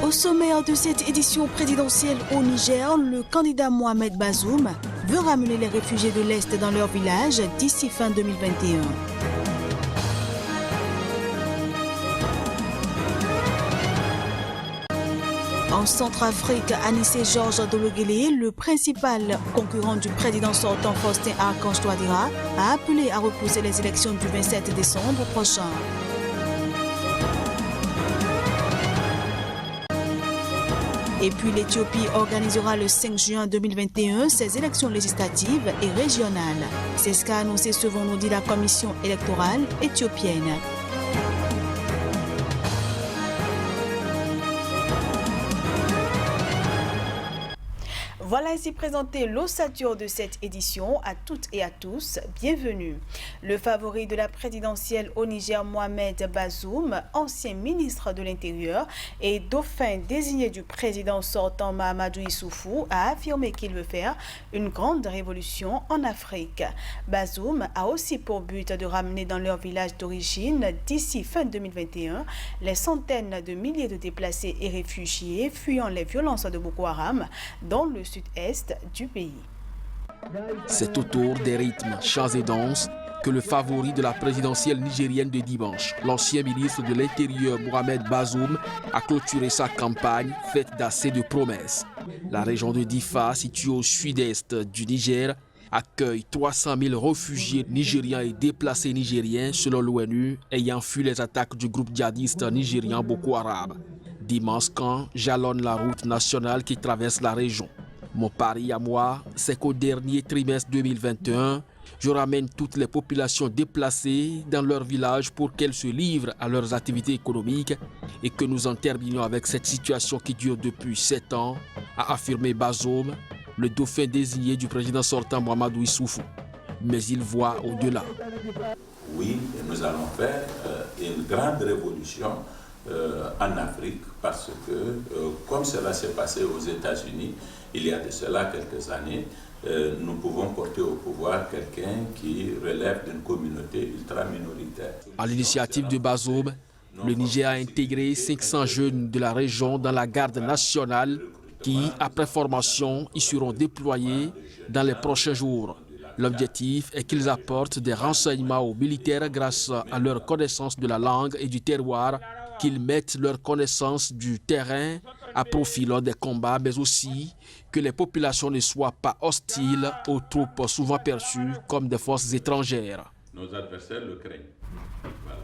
Au sommaire de cette édition présidentielle au Niger, le candidat Mohamed Bazoum veut ramener les réfugiés de l'Est dans leur village d'ici fin 2021. En Centrafrique, Anissé Georges Dologuélé, le principal concurrent du président sortant Faustin Archange Touadéra, a appelé à repousser les élections du 27 décembre prochain. Et puis l'Éthiopie organisera le 5 juin 2021 ses élections législatives et régionales. C'est ce qu'a annoncé ce vendredi la commission électorale éthiopienne. Voilà ainsi présenté l'ossature de cette édition. À toutes et à tous, bienvenue. Le favori de la présidentielle au Niger, Mohamed Bazoum, ancien ministre de l'Intérieur et dauphin désigné du président sortant Mahamadou Issoufou, a affirmé qu'il veut faire une grande révolution en Afrique. Bazoum a aussi pour but de ramener dans leur village d'origine, d'ici fin 2021, les centaines de milliers de déplacés et réfugiés fuyant les violences de Boko Haram dans le sud-est du pays. C'est autour des rythmes, chants et danses que le favori de la présidentielle nigérienne de dimanche, l'ancien ministre de l'Intérieur Mohamed Bazoum, a clôturé sa campagne faite d'assez de promesses. La région de Difa, située au sud-est du Niger, accueille 300 000 réfugiés nigériens et déplacés nigériens selon l'ONU ayant fui les attaques du groupe djihadiste nigérian Boko Haram. D'immenses camps jalonnent la route nationale qui traverse la région. Mon pari à moi, c'est qu'au dernier trimestre 2021, je ramène toutes les populations déplacées dans leurs villages pour qu'elles se livrent à leurs activités économiques et que nous en terminions avec cette situation qui dure depuis 7 ans, a affirmé Bazoum, le dauphin désigné du président sortant Mahamadou Issoufou. Mais il voit au-delà. Oui, nous allons faire une grande révolution en Afrique parce que, comme cela s'est passé aux États-Unis, il y a de cela quelques années, nous pouvons porter au pouvoir quelqu'un qui relève d'une communauté ultra-minoritaire. À l'initiative de Bazoum, le Niger a intégré 500 jeunes de la région dans la garde nationale qui, après formation, y seront déployés dans les prochains jours. L'objectif est qu'ils apportent des renseignements aux militaires grâce à leur connaissance de la langue et du terroir, qu'ils mettent leur connaissance du terrain à profit lors des combats, mais aussi que les populations ne soient pas hostiles aux troupes souvent perçues comme des forces étrangères. Nos adversaires le craignent. Voilà.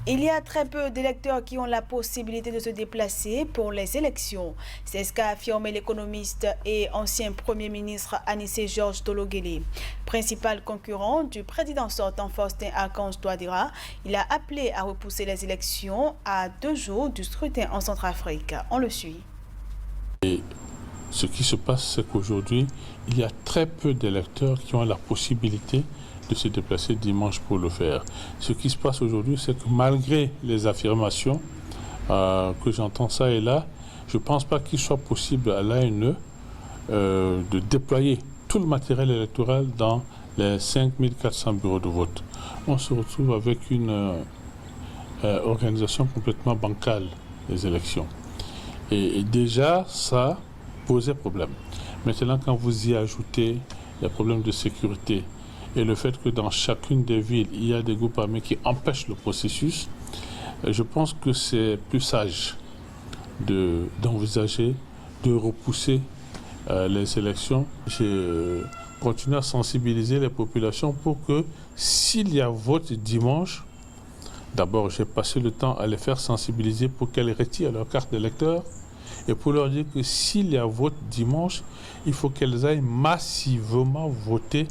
Il y a très peu d'électeurs qui ont la possibilité de se déplacer pour les élections. C'est ce qu'a affirmé l'économiste et ancien Premier ministre Anissé Georges Dologuélé. Principal concurrent du président sortant Faustin Archange Touadéra, il a appelé à repousser les élections à 2 jours du scrutin en Centrafrique. On le suit. Et ce qui se passe, c'est qu'aujourd'hui, il y a très peu d'électeurs qui ont la possibilité de se déplacer dimanche pour le faire. Ce qui se passe aujourd'hui, c'est que malgré les affirmations que j'entends ça et là, je ne pense pas qu'il soit possible à l'ANE de déployer tout le matériel électoral dans les 5400 bureaux de vote. On se retrouve avec une organisation complètement bancale des élections. Et déjà, ça posait problème. Maintenant, quand vous y ajoutez les problèmes de sécurité, et le fait que dans chacune des villes, il y a des groupes armés qui empêchent le processus, je pense que c'est plus sage d'envisager de repousser les élections. Je continue à sensibiliser les populations pour que s'il y a vote dimanche, d'abord j'ai passé le temps à les faire sensibiliser pour qu'elles retirent leur carte d'électeur et pour leur dire que s'il y a vote dimanche, il faut qu'elles aillent massivement voter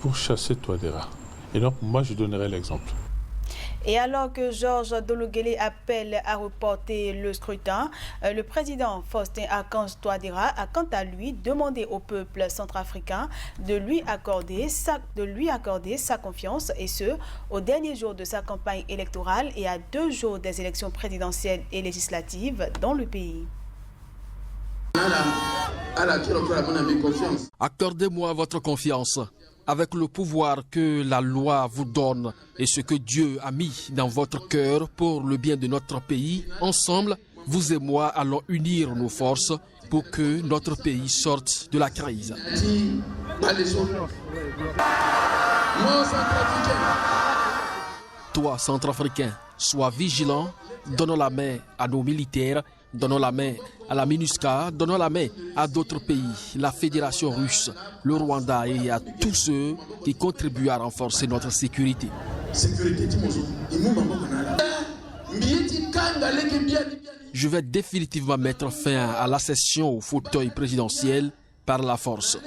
pour chasser Touadéra. Et donc, moi, je donnerai l'exemple. Et alors que Georges Dologuélé appelle à reporter le scrutin, le président Faustin Archange Touadéra a quant à lui demandé au peuple centrafricain de lui accorder sa confiance, et ce, au dernier jour de sa campagne électorale et à 2 jours des élections présidentielles et législatives dans le pays. Accordez-moi votre confiance. avec le pouvoir que la loi vous donne et ce que Dieu a mis dans votre cœur pour le bien de notre pays, ensemble, vous et moi allons unir nos forces pour que notre pays sorte de la crise. Toi, Centrafricain, sois vigilant, donnons la main à nos militaires, donnons la main à la MINUSCA, donnons la main à d'autres pays, la Fédération russe, le Rwanda et à tous ceux qui contribuent à renforcer notre sécurité. Je vais définitivement mettre fin à l'accession au fauteuil présidentiel par la force.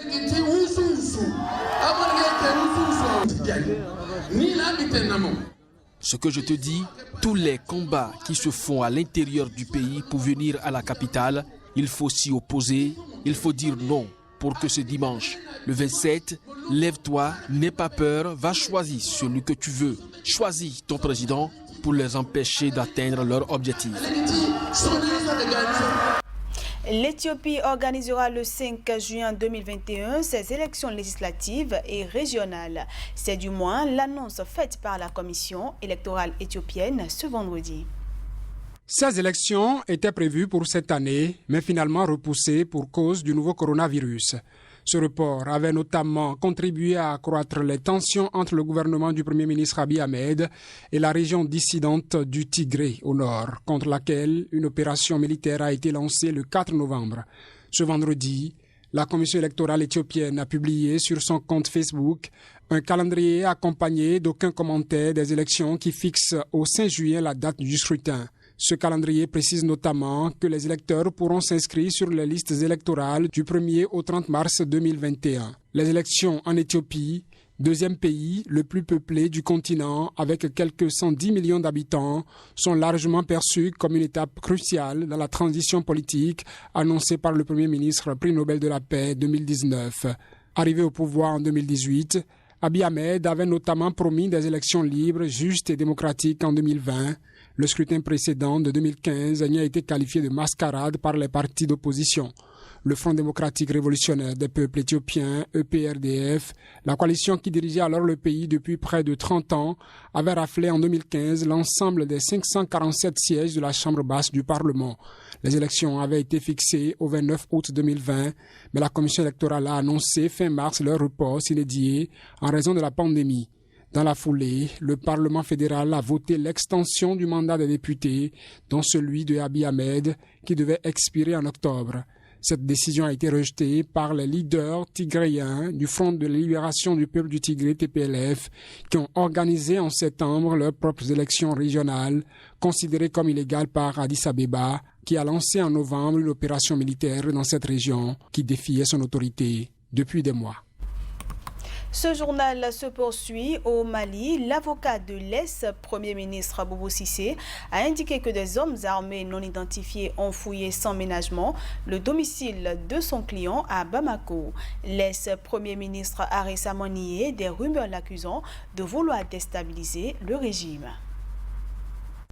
Ce que je te dis, tous les combats qui se font à l'intérieur du pays pour venir à la capitale, il faut s'y opposer, il faut dire non pour que ce dimanche, le 27, lève-toi, n'aie pas peur, va choisir celui que tu veux. Choisis ton président pour les empêcher d'atteindre leur objectif. L'Éthiopie organisera le 5 juin 2021 ses élections législatives et régionales. C'est du moins l'annonce faite par la Commission électorale éthiopienne ce vendredi. Ces élections étaient prévues pour cette année, mais finalement repoussées pour cause du nouveau coronavirus. Ce report avait notamment contribué à accroître les tensions entre le gouvernement du Premier ministre Abiy Ahmed et la région dissidente du Tigré au nord, contre laquelle une opération militaire a été lancée le 4 novembre. Ce vendredi, la Commission électorale éthiopienne a publié sur son compte Facebook un calendrier accompagné d'aucun commentaire des élections qui fixe au 5 juillet la date du scrutin. Ce calendrier précise notamment que les électeurs pourront s'inscrire sur les listes électorales du 1er au 30 mars 2021. Les élections en Éthiopie, deuxième pays le plus peuplé du continent avec quelques 110 millions d'habitants, sont largement perçues comme une étape cruciale dans la transition politique annoncée par le Premier ministre prix Nobel de la paix 2019. Arrivé au pouvoir en 2018, Abiy Ahmed avait notamment promis des élections libres, justes et démocratiques en 2020. Le scrutin précédent de 2015 n'y a été qualifié de mascarade par les partis d'opposition. Le Front démocratique révolutionnaire des peuples éthiopiens, EPRDF, la coalition qui dirigeait alors le pays depuis près de 30 ans, avait raflé en 2015 l'ensemble des 547 sièges de la Chambre basse du Parlement. Les élections avaient été fixées au 29 août 2020, mais la Commission électorale a annoncé fin mars leur report s'inédié en raison de la pandémie. Dans la foulée, le Parlement fédéral a voté l'extension du mandat des députés, dont celui de Abiy Ahmed, qui devait expirer en octobre. Cette décision a été rejetée par les leaders tigréens du Front de libération du peuple du Tigré, TPLF, qui ont organisé en septembre leurs propres élections régionales, considérées comme illégales par Addis Abeba, qui a lancé en novembre une opération militaire dans cette région qui défiait son autorité depuis des mois. Ce journal se poursuit au Mali. L'avocat de l'ex-premier ministre Boubou Cissé a indiqué que des hommes armés non identifiés ont fouillé sans ménagement le domicile de son client à Bamako. L'ex-premier ministre a récemment nié des rumeurs l'accusant de vouloir déstabiliser le régime.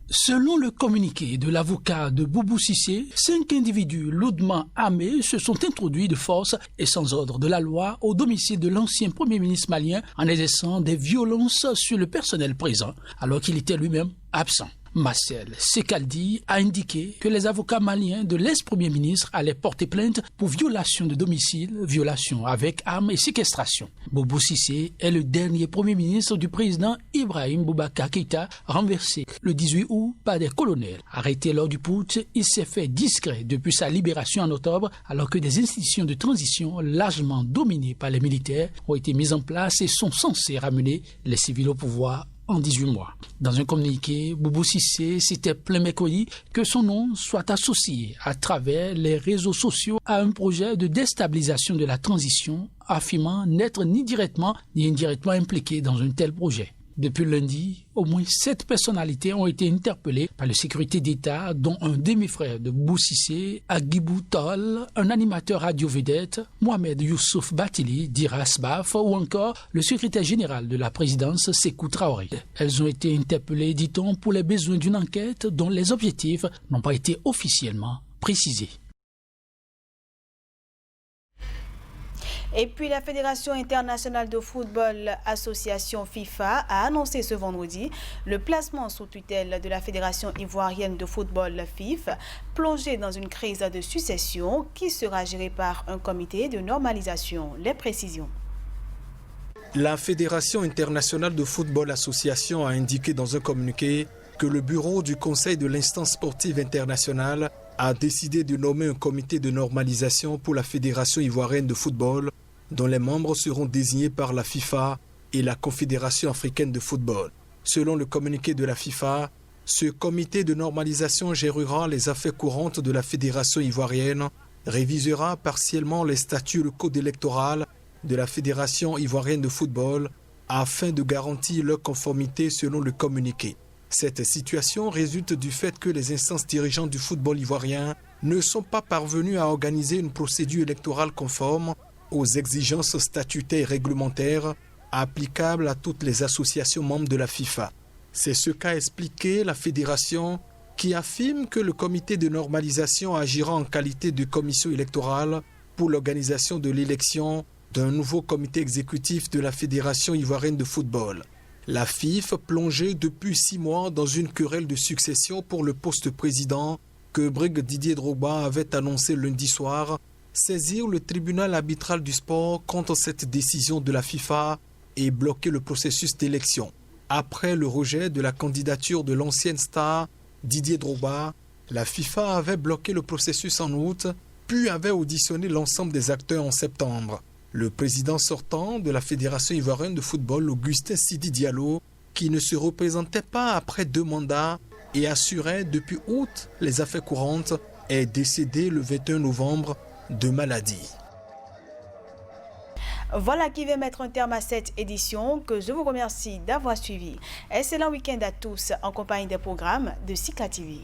Selon le communiqué de l'avocat de Boubou Cissé, 5 individus lourdement armés se sont introduits de force et sans ordre de la loi au domicile de l'ancien premier ministre malien en exerçant des violences sur le personnel présent alors qu'il était lui-même absent. Marcel Sekaldi a indiqué que les avocats maliens de l'ex-premier ministre allaient porter plainte pour violation de domicile, violation avec armes et séquestration. Boubou Cissé est le dernier premier ministre du président Ibrahim Boubacar Keïta, renversé le 18 août par des colonels. Arrêté lors du putsch, il s'est fait discret depuis sa libération en octobre, alors que des institutions de transition largement dominées par les militaires ont été mises en place et sont censées ramener les civils au pouvoir en 18 mois. Dans un communiqué, Boubou Cissé s'était plaint mercredi que son nom soit associé à travers les réseaux sociaux à un projet de déstabilisation de la transition, affirmant n'être ni directement ni indirectement impliqué dans un tel projet. Depuis lundi, au moins 7 personnalités ont été interpellées par la sécurité d'État, dont un demi-frère de Boubou Cissé, Agibou Tol, un animateur radio-vedette, Mohamed Youssouf Batili, Diras Baf, ou encore le secrétaire général de la présidence, Sékou Traoré. Elles ont été interpellées, dit-on, pour les besoins d'une enquête dont les objectifs n'ont pas été officiellement précisés. Et puis la Fédération internationale de football association FIFA a annoncé ce vendredi le placement sous tutelle de la Fédération ivoirienne de football FIF, plongée dans une crise de succession qui sera gérée par un comité de normalisation. Les précisions. La Fédération internationale de football association a indiqué dans un communiqué que le bureau du Conseil de l'instance sportive internationale a décidé de nommer un comité de normalisation pour la Fédération ivoirienne de football, dont les membres seront désignés par la FIFA et la Confédération africaine de football. Selon le communiqué de la FIFA, ce comité de normalisation gérera les affaires courantes de la Fédération ivoirienne, révisera partiellement les statuts et le code électoral de la Fédération ivoirienne de football afin de garantir leur conformité selon le communiqué. Cette situation résulte du fait que les instances dirigeantes du football ivoirien ne sont pas parvenues à organiser une procédure électorale conforme aux exigences statutaires et réglementaires applicables à toutes les associations membres de la FIFA. C'est ce qu'a expliqué la fédération qui affirme que le comité de normalisation agira en qualité de commission électorale pour l'organisation de l'élection d'un nouveau comité exécutif de la Fédération ivoirienne de football. La FIF plongeait depuis 6 mois dans une querelle de succession pour le poste de président que Brig Didier Drogba avait annoncé lundi soir saisir le tribunal arbitral du sport contre cette décision de la FIFA et bloquer le processus d'élection. Après le rejet de la candidature de l'ancienne star Didier Drogba, la FIFA avait bloqué le processus en août, puis avait auditionné l'ensemble des acteurs en septembre. Le président sortant de la Fédération ivoirienne de football, Augustin Sidi Diallo, qui ne se représentait pas après 2 mandats et assurait depuis août les affaires courantes, est décédé le 21 novembre de maladie. Voilà qui va mettre un terme à cette édition que je vous remercie d'avoir suivi. Excellent week-end à tous en compagnie des programmes de Sika TV.